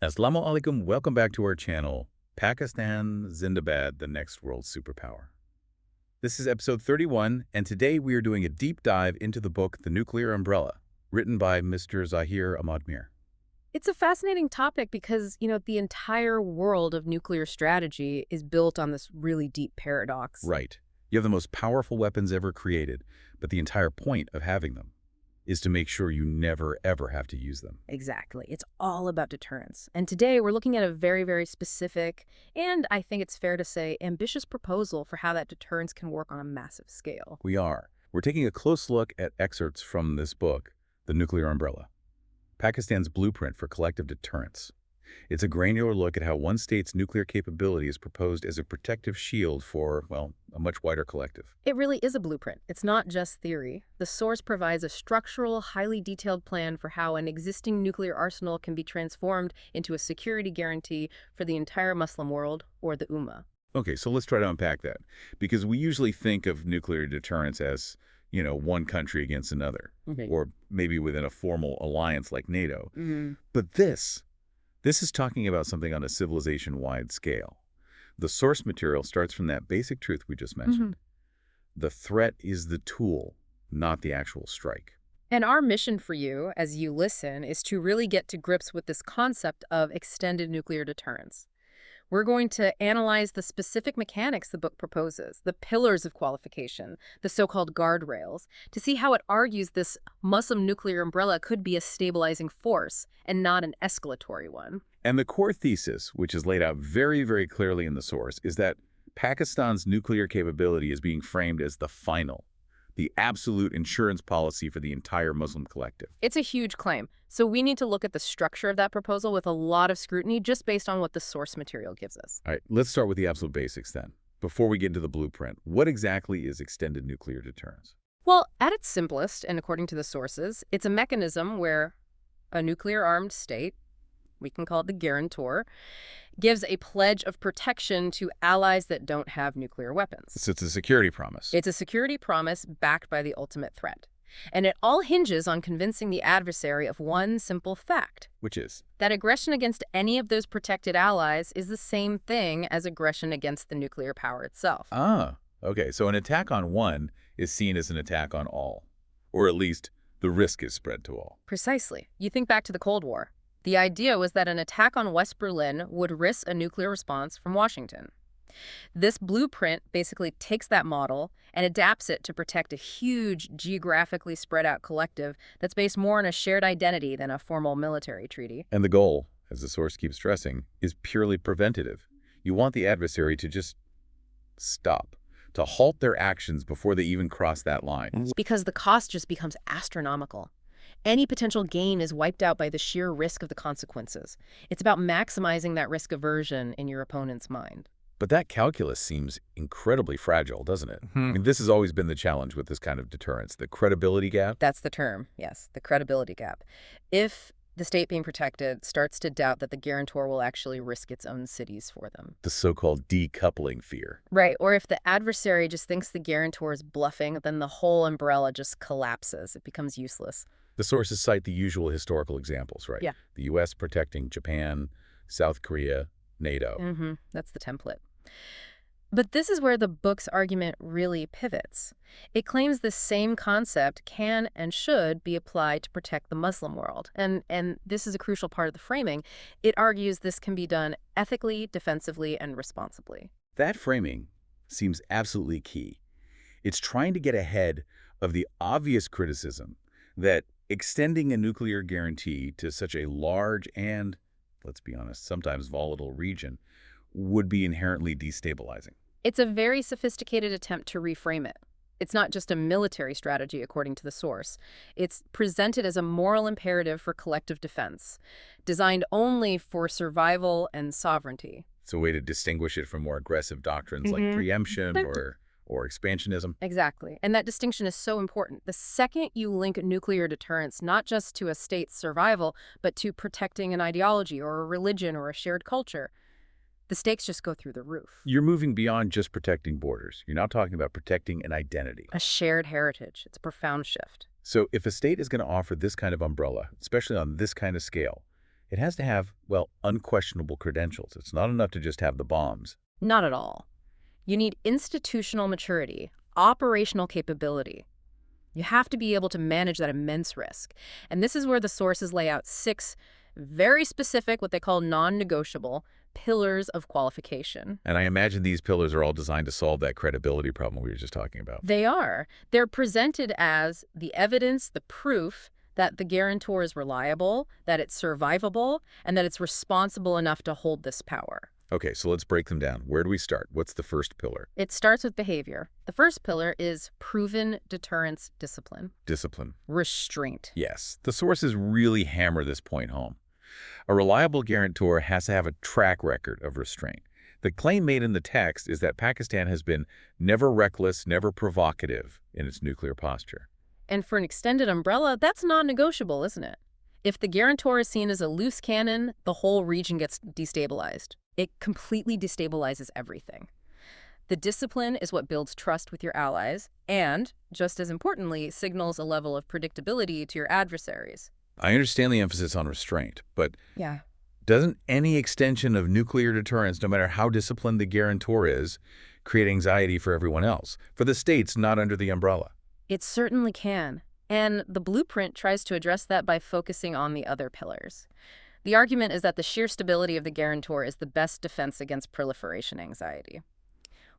Assalamu alaikum, welcome back to our channel, Pakistan, Zindabad, the next world superpower. This is episode 31, and today we are doing a deep dive into the book The Nuclear Umbrella, written by Mr. Zahir Ahmad Mir. It's a fascinating topic because, the entire world of nuclear strategy is built on this really deep paradox. Right. You have the most powerful weapons ever created, but the entire point of having them is to make sure you never, ever have to use them. Exactly. It's all about deterrence. And today we're looking at a very, very specific, and I think it's fair to say, ambitious proposal for how that deterrence can work on a massive scale. We are. We're taking a close look at excerpts from this book, The Nuclear Umbrella, Pakistan's blueprint for collective deterrence. It's a granular look at how one state's nuclear capability is proposed as a protective shield for, well, a much wider collective. It really is a blueprint. It's not just theory. The source provides a structural, highly detailed plan for how an existing nuclear arsenal can be transformed into a security guarantee for the entire Muslim world, or the Ummah. Okay, so let's try to unpack that, because we usually think of nuclear deterrence as, one country against another, or maybe within a formal alliance like NATO. But this is talking about something on a civilization-wide scale. The source material starts from that basic truth we just mentioned. The threat is the tool, not the actual strike. And our mission for you, as you listen, is to really get to grips with this concept of extended nuclear deterrence. We're going to analyze the specific mechanics the book proposes, the pillars of qualification, the so-called guardrails, to see how it argues this Muslim nuclear umbrella could be a stabilizing force and not an escalatory one. And the core thesis, which is laid out very, very clearly in the source, is that Pakistan's nuclear capability is being framed as the absolute insurance policy for the entire Muslim collective. It's a huge claim, so we need to look at the structure of that proposal with a lot of scrutiny just based on what the source material gives us. All right, let's start with the absolute basics then. Before we get into the blueprint, what exactly is extended nuclear deterrence? Well, at its simplest, and according to the sources, it's a mechanism where a nuclear-armed state, we can call it the guarantor, gives a pledge of protection to allies that don't have nuclear weapons. So it's a security promise. It's a security promise backed by the ultimate threat. And it all hinges on convincing the adversary of one simple fact. Which is? That aggression against any of those protected allies is the same thing as aggression against the nuclear power itself. Ah, okay. So an attack on one is seen as an attack on all. Or at least the risk is spread to all. Precisely. You think back to the Cold War. The idea was that an attack on West Berlin would risk a nuclear response from Washington. This blueprint basically takes that model and adapts it to protect a huge, geographically spread out collective that's based more on a shared identity than a formal military treaty. And the goal, as the source keeps stressing, is purely preventative. You want the adversary to just stop, to halt their actions before they even cross that line. Because the cost just becomes astronomical. Any potential gain is wiped out by the sheer risk of the consequences. It's about maximizing that risk aversion in your opponent's mind. But that calculus seems incredibly fragile, doesn't it? I mean, this has always been the challenge with this kind of deterrence, the credibility gap. That's the term, yes, the credibility gap. If the state being protected starts to doubt that the guarantor will actually risk its own cities for them. The so-called decoupling fear. Right, or if the adversary just thinks the guarantor is bluffing, then the whole umbrella just collapses. It becomes useless. The sources cite the usual historical examples, right? Yeah. The U.S. protecting Japan, South Korea, NATO. That's the template. But this is where the book's argument really pivots. It claims the same concept can and should be applied to protect the Muslim world. And this is a crucial part of the framing. It argues this can be done ethically, defensively, and responsibly. That framing seems absolutely key. It's trying to get ahead of the obvious criticism that extending a nuclear guarantee to such a large and, let's be honest, sometimes volatile region would be inherently destabilizing. It's a very sophisticated attempt to reframe it. It's not just a military strategy, according to the source. It's presented as a moral imperative for collective defense, designed only for survival and sovereignty. It's a way to distinguish it from more aggressive doctrines like preemption or expansionism. Exactly. And that distinction is so important. The second you link nuclear deterrence not just to a state's survival, but to protecting an ideology or a religion or a shared culture, the stakes just go through the roof. You're moving beyond just protecting borders. You're now talking about protecting an identity. A shared heritage. It's a profound shift. So if a state is going to offer this kind of umbrella, especially on this kind of scale, It has to have, well, unquestionable credentials. It's not enough to just have the bombs. Not at all. You need institutional maturity, operational capability. You have to be able to manage that immense risk. And this is where the sources lay out 6 very specific, what they call non-negotiable, pillars of qualification. And I imagine these pillars are all designed to solve that credibility problem we were just talking about. They are. They're presented as the evidence, the proof that the guarantor is reliable, that it's survivable, and that it's responsible enough to hold this power. Okay, so let's break them down. Where do we start? What's the first pillar? It starts with behavior. The first pillar is proven deterrence discipline. Discipline. Restraint. Yes, the sources really hammer this point home. A reliable guarantor has to have a track record of restraint. The claim made in the text is that Pakistan has been never reckless, never provocative in its nuclear posture. And for an extended umbrella, that's non-negotiable, isn't it? If the guarantor is seen as a loose cannon, the whole region gets destabilized. It completely destabilizes everything. The discipline is what builds trust with your allies and, just as importantly, signals a level of predictability to your adversaries. I understand the emphasis on restraint, but Yeah. doesn't any extension of nuclear deterrence, no matter how disciplined the guarantor is, create anxiety for everyone else, for the states not under the umbrella? It certainly can. And the blueprint tries to address that by focusing on the other pillars. The argument is that the sheer stability of the guarantor is the best defense against proliferation anxiety,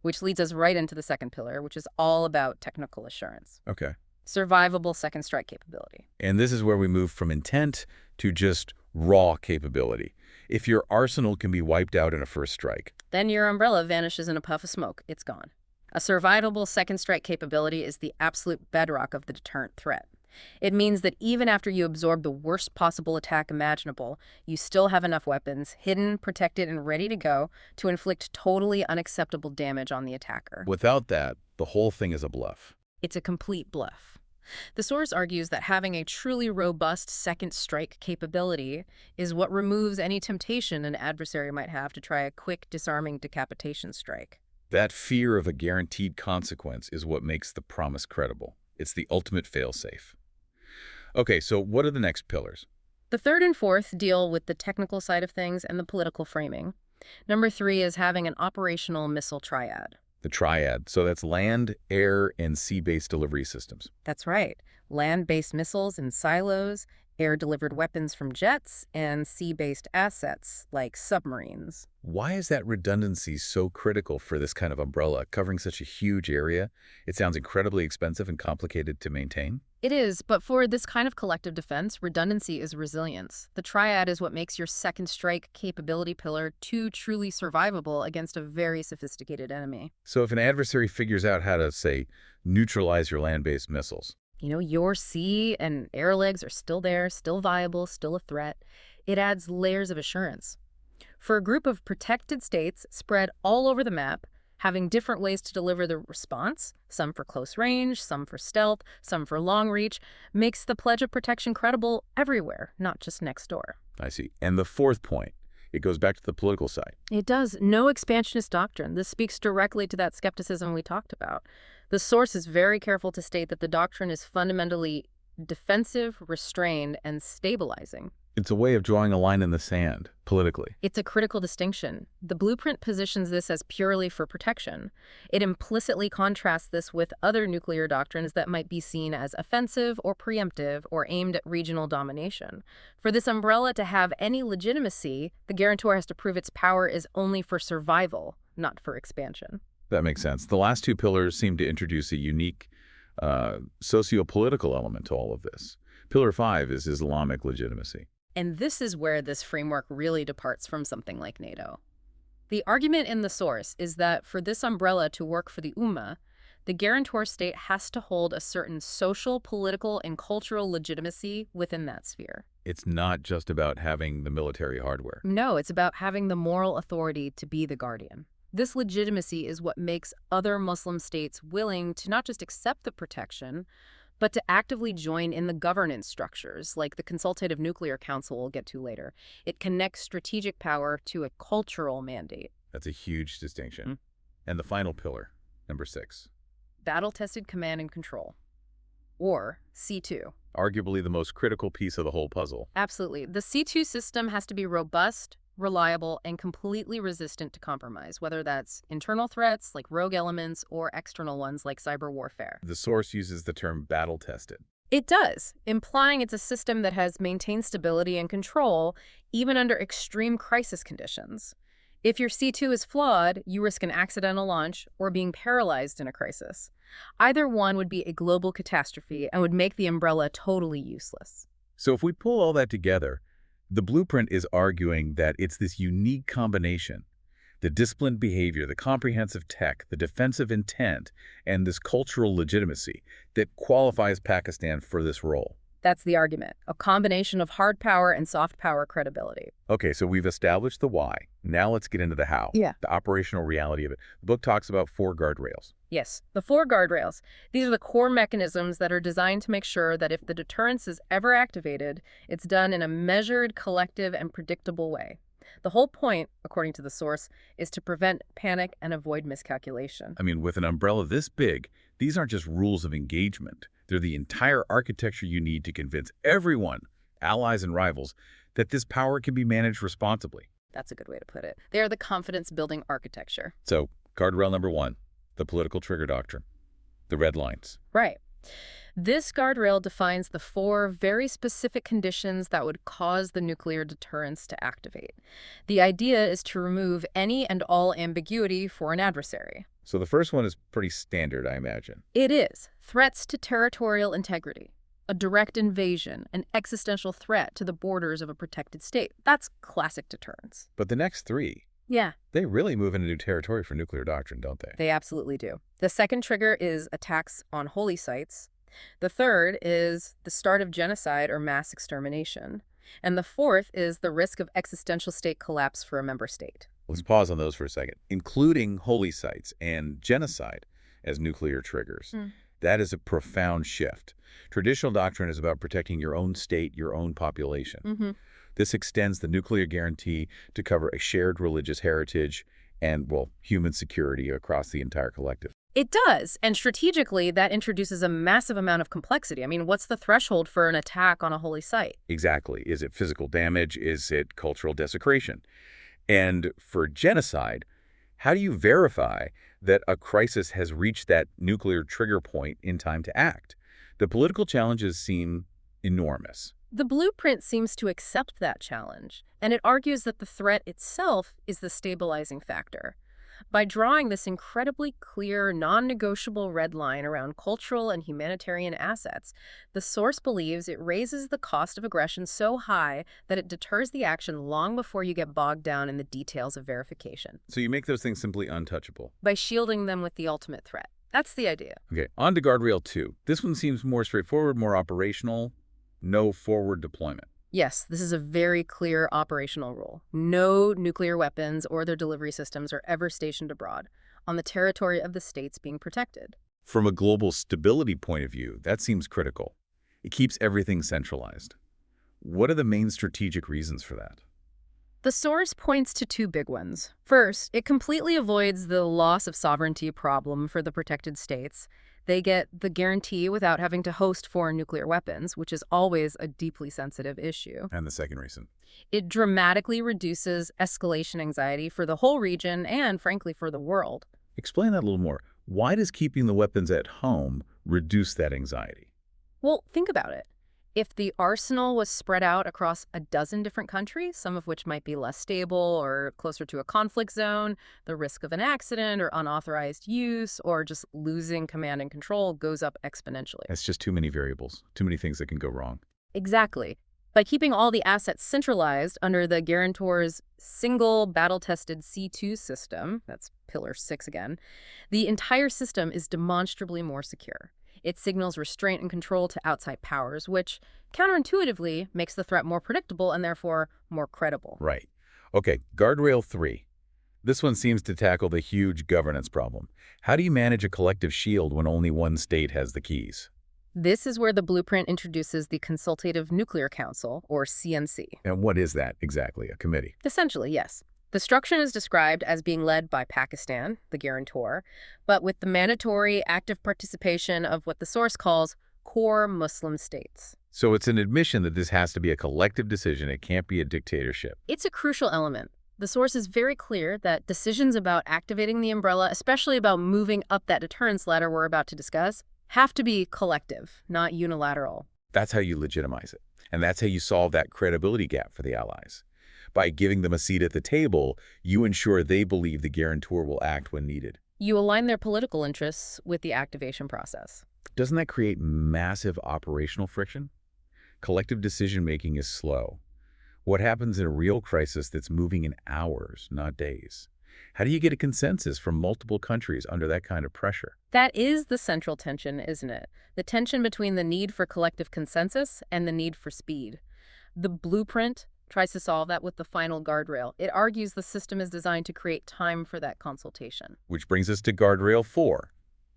which leads us right into the second pillar, which is all about technical assurance. Okay. Survivable second strike capability. And this is where we move from intent to just raw capability. If your arsenal can be wiped out in a first strike, Then your umbrella vanishes in a puff of smoke. It's gone. A survivable second strike capability is the absolute bedrock of the deterrent threat. It means that even after you absorb the worst possible attack imaginable, you still have enough weapons, hidden, protected, and ready to go, to inflict totally unacceptable damage on the attacker. without that, the whole thing is a bluff. It's a complete bluff. The source argues that having a truly robust second strike capability is what removes any temptation an adversary might have to try a quick, disarming decapitation strike. That fear of a guaranteed consequence is what makes the promise credible. It's the ultimate failsafe. Okay, so what are the next pillars? The third and fourth deal with the technical side of things and the political framing. Number 3 is having an operational missile triad. The triad. So that's land, air, and sea-based delivery systems. That's right. Land-based missiles in silos, air-delivered weapons from jets, and sea-based assets like submarines. Why is that redundancy so critical for this kind of umbrella, covering such a huge area? It sounds incredibly expensive and complicated to maintain. It is, but for this kind of collective defense, redundancy is resilience. The triad is what makes your second strike capability pillar truly survivable against a very sophisticated enemy. So if an adversary figures out how to, say, neutralize your land-based missiles, Your sea and air legs are still there, still viable, still a threat. It adds layers of assurance. For a group of protected states spread all over the map, having different ways to deliver the response, some for close range, some for stealth, some for long reach, makes the pledge of protection credible everywhere, not just next door. I see. And the fourth point, it goes back to the political side. It does. No expansionist doctrine. This speaks directly to that skepticism we talked about. The source is very careful to state that the doctrine is fundamentally defensive, restrained, and stabilizing. It's a way of drawing a line in the sand, politically. It's a critical distinction. The blueprint positions this as purely for protection. It implicitly contrasts this with other nuclear doctrines that might be seen as offensive or preemptive or aimed at regional domination. For this umbrella to have any legitimacy, the guarantor has to prove its power is only for survival, not for expansion. That makes sense. The last two pillars seem to introduce a unique socio-political element to all of this. Pillar 5 is Islamic legitimacy. And this is where this framework really departs from something like NATO. The argument in the source is that for this umbrella to work for the Ummah, the guarantor state has to hold a certain social, political, and cultural legitimacy within that sphere. It's not just about having the military hardware. No, it's about having the moral authority to be the guardian. This legitimacy is what makes other Muslim states willing to not just accept the protection, but to actively join in the governance structures, like the Consultative Nuclear Council we'll get to later. It connects strategic power to a cultural mandate. That's a huge distinction. And the final pillar, number 6. Battle-tested command and control, or C2. Arguably the most critical piece of the whole puzzle. Absolutely. The C2 system has to be robust, reliable, and completely resistant to compromise, whether that's internal threats like rogue elements or external ones like cyber warfare. The source uses the term battle-tested. It does, implying it's a system that has maintained stability and control even under extreme crisis conditions. If your C2 is flawed, you risk an accidental launch or being paralyzed in a crisis. Either one would be a global catastrophe and would make the umbrella totally useless. So if we pull all that together, the blueprint is arguing that it's this unique combination: the disciplined behavior, the comprehensive tech, the defensive intent, and this cultural legitimacy that qualifies Pakistan for this role. That's the argument, a combination of hard power and soft power credibility. Okay, so we've established the why. Now let's get into the how, the operational reality of it. The book talks about 4 guardrails. Yes, the 4 guardrails. These are the core mechanisms that are designed to make sure that if the deterrence is ever activated, it's done in a measured, collective, and predictable way. The whole point, according to the source, is to prevent panic and avoid miscalculation. I mean, with an umbrella this big, these aren't just rules of engagement. They're the entire architecture you need to convince everyone, allies and rivals, that this power can be managed responsibly. That's a good way to put it. They are the confidence-building architecture. So, guardrail number 1, the political trigger doctrine, the red lines. Right. This guardrail defines the 4 very specific conditions that would cause the nuclear deterrence to activate. The idea is to remove any and all ambiguity for an adversary. So the first one is pretty standard, I imagine. It is. Threats to territorial integrity, a direct invasion, an existential threat to the borders of a protected state. That's classic deterrence. But the next 3, they really move into new territory for nuclear doctrine, don't they? They absolutely do. The second trigger is attacks on holy sites. The third is the start of genocide or mass extermination. And the fourth is the risk of existential state collapse for a member state. Let's pause on those for a second. Including holy sites and genocide as nuclear triggers. That is a profound shift. Traditional doctrine is about protecting your own state, your own population. This extends the nuclear guarantee to cover a shared religious heritage and, well, human security across the entire collective. It does. And strategically, that introduces a massive amount of complexity. I mean, what's the threshold for an attack on a holy site? Exactly. Is it physical damage? Is it cultural desecration? And for genocide, how do you verify that a crisis has reached that nuclear trigger point in time to act? The political challenges seem enormous. The blueprint seems to accept that challenge, and it argues that the threat itself is the stabilizing factor. By drawing this incredibly clear, non-negotiable red line around cultural and humanitarian assets, the source believes it raises the cost of aggression so high that it deters the action long before you get bogged down in the details of verification. So you make those things simply untouchable. By shielding them with the ultimate threat. That's the idea. Okay, on to guardrail 2. This one seems more straightforward, more operational, no forward deployment. Yes, this is a very clear operational rule. No nuclear weapons or their delivery systems are ever stationed abroad, on the territory of the states being protected. From a global stability point of view, that seems critical. It keeps everything centralized. What are the main strategic reasons for that? The source points to 2 big ones. First, it completely avoids the loss of sovereignty problem for the protected states. They get the guarantee without having to host foreign nuclear weapons, which is always a deeply sensitive issue. And the second reason? It dramatically reduces escalation anxiety for the whole region and, frankly, for the world. Explain that a little more. Why does keeping the weapons at home reduce that anxiety? Well, think about it. If the arsenal was spread out across a dozen different countries, some of which might be less stable or closer to a conflict zone, the risk of an accident or unauthorized use or just losing command and control goes up exponentially. That's just too many variables, too many things that can go wrong. Exactly. By keeping all the assets centralized under the guarantor's single battle-tested C2 system, that's Pillar 6 again, the entire system is demonstrably more secure. It signals restraint and control to outside powers, which counterintuitively makes the threat more predictable and therefore more credible. Right. Okay, guardrail 3. This one seems to tackle the huge governance problem. How do you manage a collective shield when only one state has the keys? This is where the blueprint introduces the Consultative Nuclear Council, or CNC. And what is that exactly, a committee? Essentially, yes. The structure is described as being led by Pakistan, the guarantor, but with the mandatory active participation of what the source calls core Muslim states. So it's an admission that this has to be a collective decision. It can't be a dictatorship. It's a crucial element. The source is very clear that decisions about activating the umbrella, especially about moving up that deterrence ladder we're about to discuss, have to be collective, not unilateral. That's how you legitimize it. And that's how you solve that credibility gap for the allies. By giving them a seat at the table, you ensure they believe the guarantor will act when needed. You align their political interests with the activation process. Doesn't that create massive operational friction? Collective decision-making is slow. What happens in a real crisis that's moving in hours, not days? How do you get a consensus from multiple countries under that kind of pressure? That is the central tension, isn't it? The tension between the need for collective consensus and the need for speed. The blueprint tries to solve that with the final guardrail. It argues the system is designed to create time for that consultation. Which brings us to guardrail 4,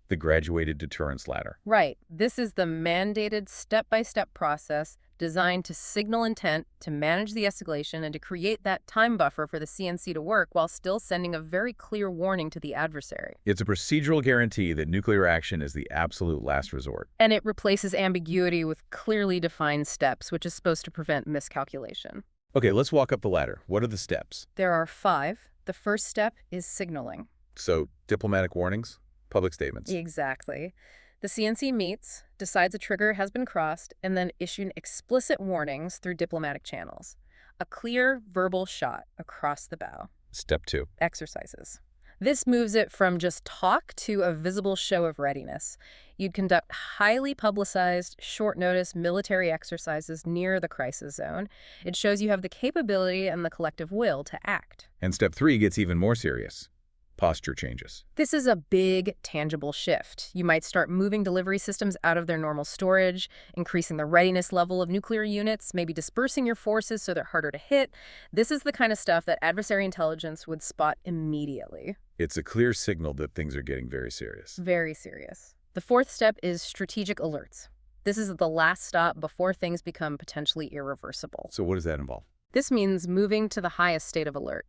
the graduated deterrence ladder. Right. This is the mandated step-by-step process designed to signal intent, to manage the escalation, and to create that time buffer for the CNC to work while still sending a very clear warning to the adversary. It's a procedural guarantee that nuclear action is the absolute last resort. And it replaces ambiguity with clearly defined steps, which is supposed to prevent miscalculation. Okay, let's walk up the ladder. What are the steps? There are 5. The first step is signaling. So, diplomatic warnings, public statements. Exactly. The CNC meets, decides a trigger has been crossed, and then issue explicit warnings through diplomatic channels. A clear verbal shot across the bow. Step 2. Exercises. This moves it from just talk to a visible show of readiness. You'd conduct highly publicized, short-notice military exercises near the crisis zone. It shows you have the capability and the collective will to act. And step 3 gets even more serious. Posture changes. This is a big, tangible shift. You might start moving delivery systems out of their normal storage, increasing the readiness level of nuclear units, maybe dispersing your forces so they're harder to hit. This is the kind of stuff that adversary intelligence would spot immediately. It's a clear signal that things are getting very serious. Very serious. The 4th step is strategic alerts. This is the last stop before things become potentially irreversible. So what does that involve? This means moving to the highest state of alert.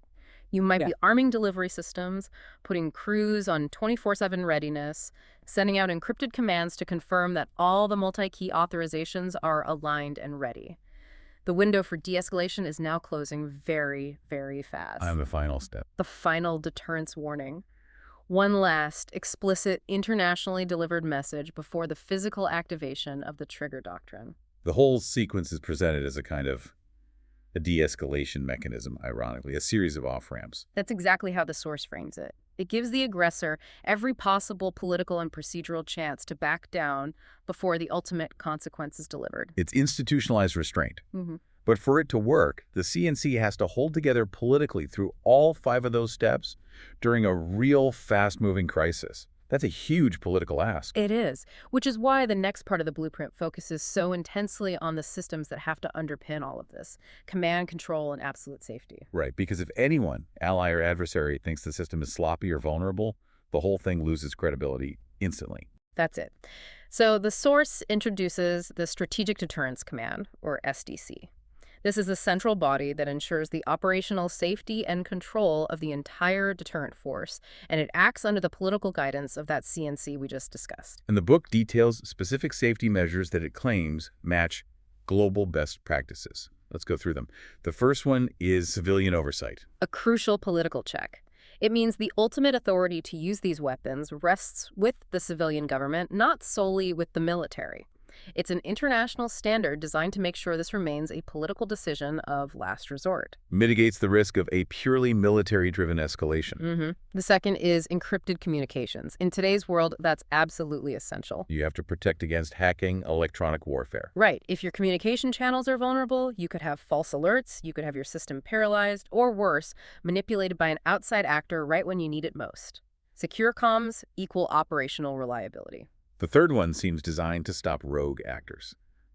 You might be arming delivery systems, putting crews on 24/7 readiness, sending out encrypted commands to confirm that all the multi-key authorizations are aligned and ready. The window for de-escalation is now closing very, very fast. I'm the final step. The final deterrence warning. One last, explicit, internationally delivered message before the physical activation of the trigger doctrine. The whole sequence is presented as a kind of a de-escalation mechanism, ironically, a series of off-ramps. That's exactly how the source frames it. It gives the aggressor every possible political and procedural chance to back down before the ultimate consequence is delivered. It's institutionalized restraint. Mm-hmm. But for it to work, the CNC has to hold together politically through all 5 of those steps during a real fast-moving crisis. That's a huge political ask. It is, which is why the next part of the blueprint focuses so intensely on the systems that have to underpin all of this: command, control, and absolute safety. Right, because if anyone, ally or adversary, thinks the system is sloppy or vulnerable, the whole thing loses credibility instantly. That's it. So the source introduces the Strategic Deterrence Command, or SDC. This is the central body that ensures the operational safety and control of the entire deterrent force, and it acts under the political guidance of that CNC we just discussed. And the book details specific safety measures that it claims match global best practices. Let's go through them. The first one is civilian oversight. A crucial political check. It means the ultimate authority to use these weapons rests with the civilian government, not solely with the military. It's an international standard designed to make sure this remains a political decision of last resort. Mitigates the risk of a purely military-driven escalation. The second is encrypted communications. In today's world, that's absolutely essential. You have to protect against hacking, electronic warfare. Right. If your communication channels are vulnerable, you could have false alerts, you could have your system paralyzed, or worse, manipulated by an outside actor right when you need it most. Secure comms equal operational reliability. The third one seems designed to stop rogue actors.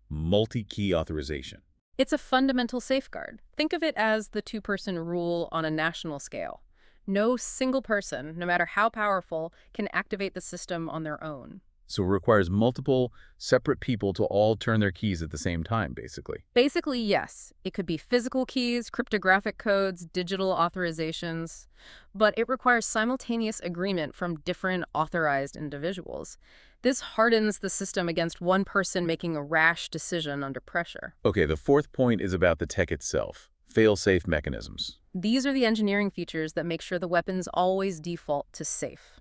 Multi-key authorization. It's a fundamental safeguard. Think of it as the two-person rule on a national scale. No single person, no matter how powerful, can activate the system on their own. So it requires multiple separate people to all turn their keys at the same time, basically. Basically, yes. It could be physical keys, cryptographic codes, digital authorizations, but it requires simultaneous agreement from different authorized individuals. This hardens the system against one person making a rash decision under pressure. Okay, the fourth point is about the tech itself, fail-safe mechanisms. These are the engineering features that make sure the weapons always default to safe.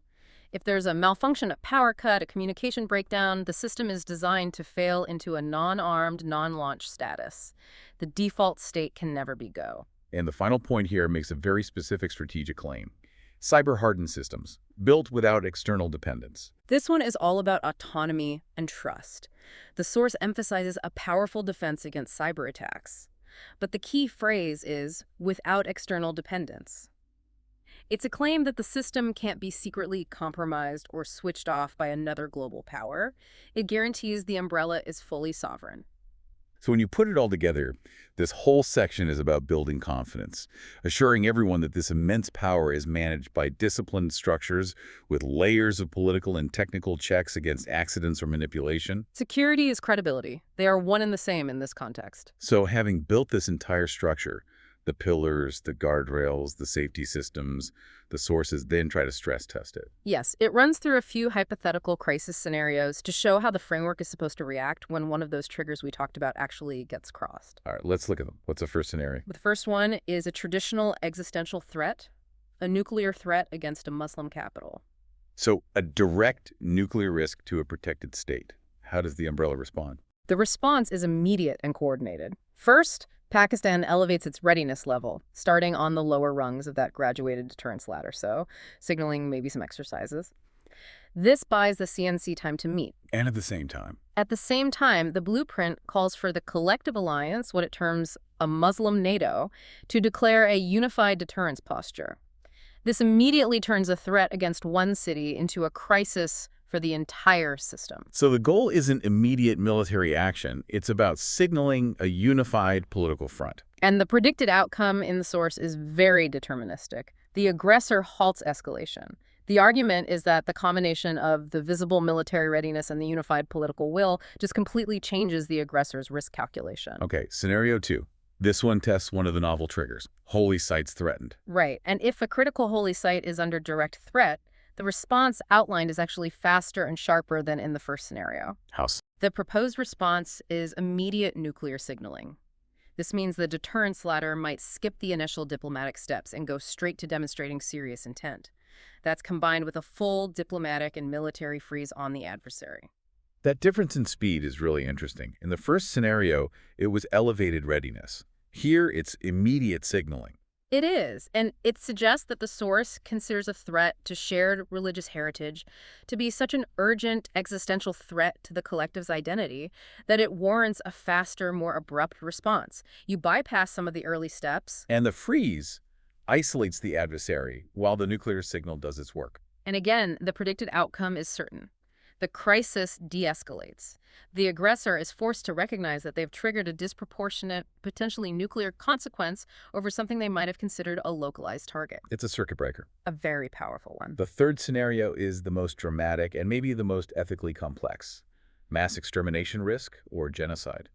If there's a malfunction, a power cut, a communication breakdown, the system is designed to fail into a non-armed, non-launch status. The default state can never be go. And the final point here makes a very specific strategic claim. Cyber-hardened systems, built without external dependence. This one is all about autonomy and trust. The source emphasizes a powerful defense against cyber attacks. But the key phrase is, without external dependence. It's a claim that the system can't be secretly compromised or switched off by another global power. It guarantees the umbrella is fully sovereign. So when you put it all together, this whole section is about building confidence, assuring everyone that this immense power is managed by disciplined structures with layers of political and technical checks against accidents or manipulation. Security is credibility. They are one and the same in this context. So having built this entire structure, the pillars, the guardrails, the safety systems, the sources then try to stress test it. Yes, it runs through a few hypothetical crisis scenarios to show how the framework is supposed to react when one of those triggers we talked about actually gets crossed. All right, let's look at them. What's the first scenario? The first one is a traditional existential threat, a nuclear threat against a Muslim capital. So a direct nuclear risk to a protected state. How does the umbrella respond? The response is immediate and coordinated. First, Pakistan elevates its readiness level, starting on the lower rungs of that graduated deterrence ladder, so signaling maybe some exercises. This buys the CNC time to meet. And at the same time? At the same time, the blueprint calls for the collective alliance, what it terms a Muslim NATO, to declare a unified deterrence posture. This immediately turns a threat against one city into a crisis for the entire system. So the goal isn't immediate military action. It's about signaling a unified political front. And the predicted outcome in the source is very deterministic. The aggressor halts escalation. The argument is that the combination of the visible military readiness and the unified political will just completely changes the aggressor's risk calculation. Okay, scenario 2. This one tests one of the novel triggers. Holy sites threatened. Right, and if a critical holy site is under direct threat, the response outlined is actually faster and sharper than in the first scenario. How? The proposed response is immediate nuclear signaling. This means the deterrence ladder might skip the initial diplomatic steps and go straight to demonstrating serious intent. That's combined with a full diplomatic and military freeze on the adversary. That difference in speed is really interesting. In the first scenario, it was elevated readiness. Here, it's immediate signaling. It is, and it suggests that the source considers a threat to shared religious heritage to be such an urgent existential threat to the collective's identity that it warrants a faster, more abrupt response. You bypass some of the early steps. And the freeze isolates the adversary while the nuclear signal does its work. And again, the predicted outcome is certain. The crisis de-escalates. The aggressor is forced to recognize that they've triggered a disproportionate, potentially nuclear consequence over something they might have considered a localized target. It's a circuit breaker. A very powerful one. The third scenario is the most dramatic and maybe the most ethically complex. Mass extermination risk or genocide.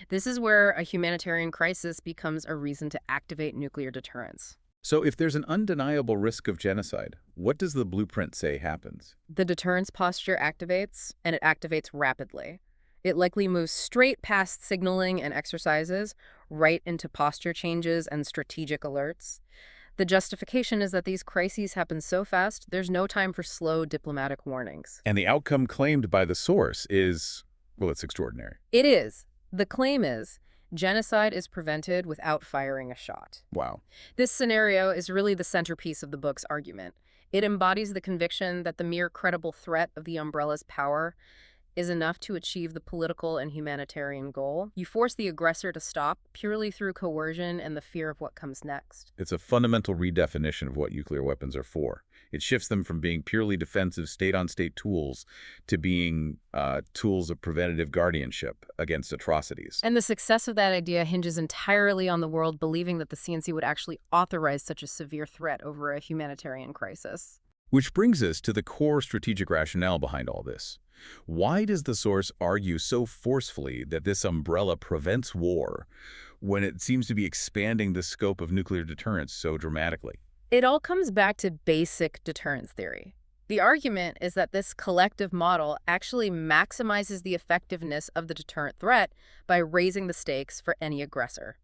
This is where a humanitarian crisis becomes a reason to activate nuclear deterrence. So if there's an undeniable risk of genocide, what does the blueprint say happens? The deterrence posture activates, and it activates rapidly. It likely moves straight past signaling and exercises, right into posture changes and strategic alerts. The justification is that these crises happen so fast, there's no time for slow diplomatic warnings. And the outcome claimed by the source is, well, it's extraordinary. It is. The claim is, genocide is prevented without firing a shot. Wow. This scenario is really the centerpiece of the book's argument. It embodies the conviction that the mere credible threat of the umbrella's power is enough to achieve the political and humanitarian goal. You force the aggressor to stop purely through coercion and the fear of what comes next. It's a fundamental redefinition of what nuclear weapons are for. It shifts them from being purely defensive state-on-state tools to being tools of preventative guardianship against atrocities. And the success of that idea hinges entirely on the world believing that the CNC would actually authorize such a severe threat over a humanitarian crisis. Which brings us to the core strategic rationale behind all this. Why does the source argue so forcefully that this umbrella prevents war when it seems to be expanding the scope of nuclear deterrence so dramatically? It all comes back to basic deterrence theory. The argument is that this collective model actually maximizes the effectiveness of the deterrent threat by raising the stakes for any aggressor.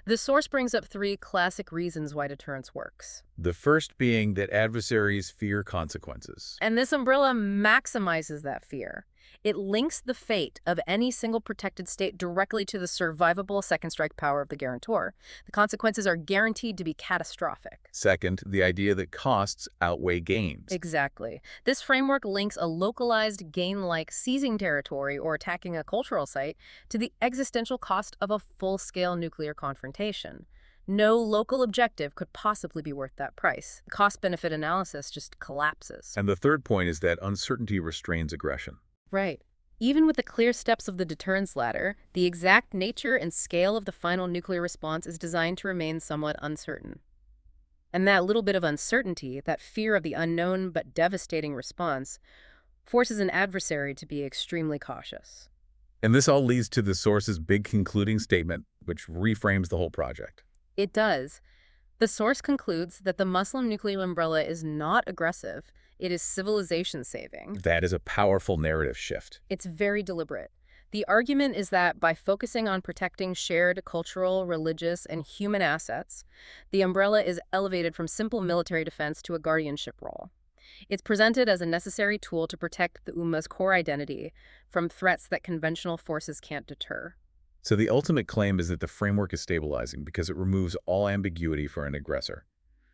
The source brings up three classic reasons why deterrence works. The first being that adversaries fear consequences. And this umbrella maximizes that fear. It links the fate of any single protected state directly to the survivable second strike power of the guarantor. The consequences are guaranteed to be catastrophic. Second, the idea that costs outweigh gains. Exactly. This framework links a localized gain like seizing territory or attacking a cultural site to the existential cost of a full-scale nuclear confrontation. No local objective could possibly be worth that price. The cost-benefit analysis just collapses. And the third point is that uncertainty restrains aggression. Right. Even with the clear steps of the deterrence ladder, the exact nature and scale of the final nuclear response is designed to remain somewhat uncertain. And that little bit of uncertainty, that fear of the unknown but devastating response, forces an adversary to be extremely cautious. And this all leads to the source's big concluding statement, which reframes the whole project. It does. The source concludes that the Muslim nuclear umbrella is not aggressive. It is civilization-saving. That is a powerful narrative shift. It's very deliberate. The argument is that by focusing on protecting shared cultural, religious, and human assets, the umbrella is elevated from simple military defense to a guardianship role. It's presented as a necessary tool to protect the Ummah's core identity from threats that conventional forces can't deter. So the ultimate claim is that the framework is stabilizing because it removes all ambiguity for an aggressor.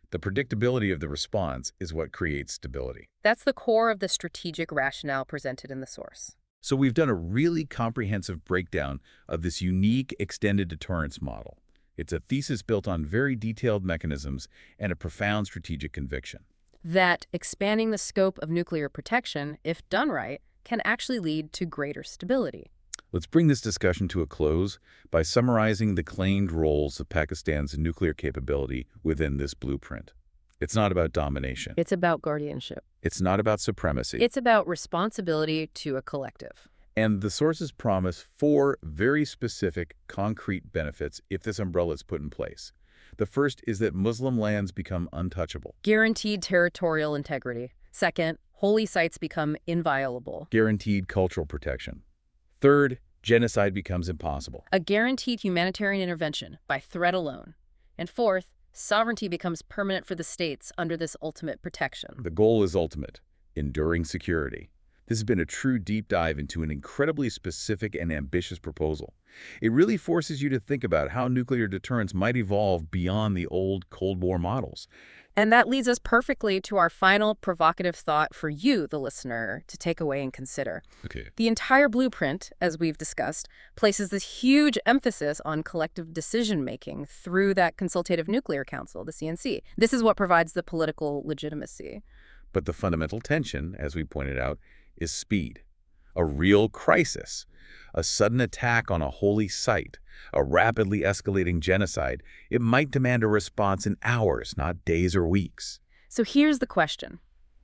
The predictability of the response is what creates stability. That's the core of the strategic rationale presented in the source. So we've done a really comprehensive breakdown of this unique extended deterrence model. It's a thesis built on very detailed mechanisms and a profound strategic conviction. That expanding the scope of nuclear protection, if done right, can actually lead to greater stability. Let's bring this discussion to a close by summarizing the claimed roles of Pakistan's nuclear capability within this blueprint. It's not about domination. It's about guardianship. It's not about supremacy. It's about responsibility to a collective. And the sources promise 4 very specific, concrete benefits if this umbrella is put in place. The first is that Muslim lands become untouchable. Guaranteed territorial integrity. Second, holy sites become inviolable. Guaranteed cultural protection. Third, genocide becomes impossible. A guaranteed humanitarian intervention by threat alone. And fourth, sovereignty becomes permanent for the states under this ultimate protection. The goal is ultimate, enduring security. This has been a true deep dive into an incredibly specific and ambitious proposal. It really forces you to think about how nuclear deterrence might evolve beyond the old Cold War models. And that leads us perfectly to our final provocative thought for you, the listener, to take away and consider. Okay. The entire blueprint, as we've discussed, places this huge emphasis on collective decision-making through that Consultative Nuclear Council, the CNC. This is what provides the political legitimacy. But the fundamental tension, as we pointed out, is speed. A real crisis. A sudden attack on a holy site, a rapidly escalating genocide, it might demand a response in hours, not days or weeks. So here's the question.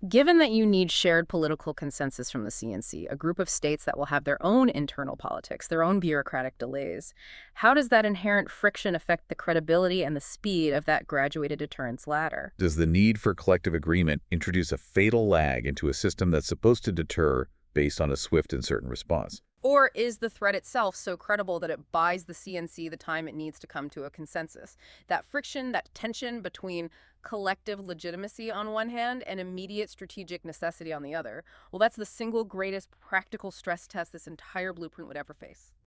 Given that you need shared political consensus from the CNC, a group of states that will have their own internal politics, their own bureaucratic delays, how does that inherent friction affect the credibility and the speed of that graduated deterrence ladder? Does the need for collective agreement introduce a fatal lag into a system that's supposed to deter based on a swift and certain response? Or is the threat itself so credible that it buys the CNC the time it needs to come to a consensus? That friction, that tension between collective legitimacy on one hand and immediate strategic necessity on the other, well, that's the single greatest practical stress test this entire blueprint would ever face.